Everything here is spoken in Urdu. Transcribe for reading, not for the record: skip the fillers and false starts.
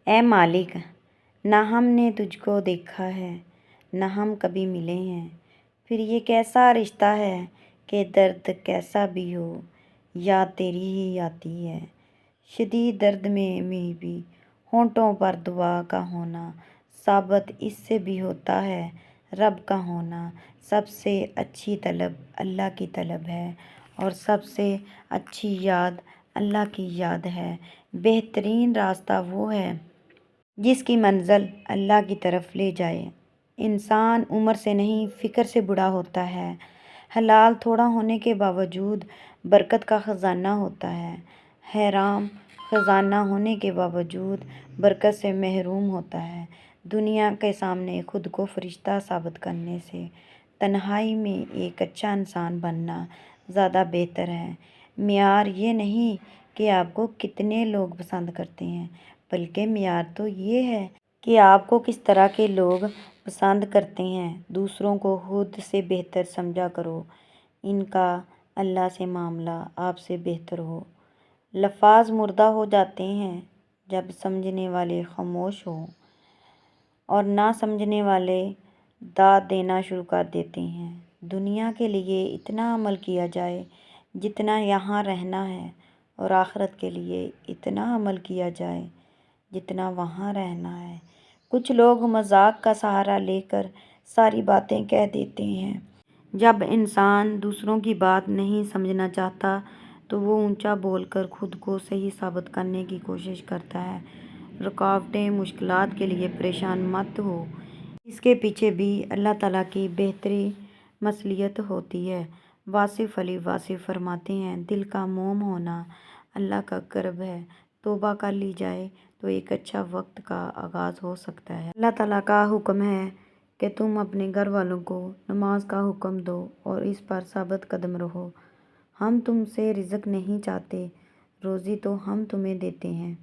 اے مالک، نہ ہم نے تجھ کو دیکھا ہے نہ ہم کبھی ملے ہیں، پھر یہ کیسا رشتہ ہے کہ درد کیسا بھی ہو یاد تیری ہی آتی ہے۔ شدید درد میں بھی ہونٹوں پر دعا کا ہونا ثابت اس سے بھی ہوتا ہے رب کا ہونا۔ سب سے اچھی طلب اللہ کی طلب ہے اور سب سے اچھی یاد اللہ کی یاد ہے۔ بہترین راستہ وہ ہے جس کی منزل اللہ کی طرف لے جائے۔ انسان عمر سے نہیں فکر سے بوڑھا ہوتا ہے۔ حلال تھوڑا ہونے کے باوجود برکت کا خزانہ ہوتا ہے، حرام خزانہ ہونے کے باوجود برکت سے محروم ہوتا ہے۔ دنیا کے سامنے خود کو فرشتہ ثابت کرنے سے تنہائی میں ایک اچھا انسان بننا زیادہ بہتر ہے۔ معیار یہ نہیں کہ آپ کو کتنے لوگ پسند کرتے ہیں، بلکہ معیار تو یہ ہے کہ آپ کو کس طرح کے لوگ پسند کرتے ہیں۔ دوسروں کو خود سے بہتر سمجھا کرو، ان کا اللہ سے معاملہ آپ سے بہتر ہو۔ الفاظ مردہ ہو جاتے ہیں جب سمجھنے والے خاموش ہوں اور نہ سمجھنے والے داد دینا شروع کر دیتے ہیں۔ دنیا کے لیے اتنا عمل کیا جائے جتنا یہاں رہنا ہے اور آخرت کے لیے اتنا عمل کیا جائے جتنا وہاں رہنا ہے۔ کچھ لوگ مذاق کا سہارا لے کر ساری باتیں کہہ دیتے ہیں۔ جب انسان دوسروں کی بات نہیں سمجھنا چاہتا تو وہ اونچا بول کر خود کو صحیح ثابت کرنے کی کوشش کرتا ہے۔ رکاوٹیں، مشکلات کے لیے پریشان مت ہو، اس کے پیچھے بھی اللہ تعالیٰ کی بہتری مصلحت ہوتی ہے۔ واصف علی واصف فرماتے ہیں، دل کا موم ہونا اللہ کا کرب ہے، توبہ کر لی جائے تو ایک اچھا وقت کا آغاز ہو سکتا ہے۔ اللہ تعالیٰ کا حکم ہے کہ تم اپنے گھر والوں کو نماز کا حکم دو اور اس پر ثابت قدم رہو۔ ہم تم سے رزق نہیں چاہتے، روزی تو ہم تمہیں دیتے ہیں۔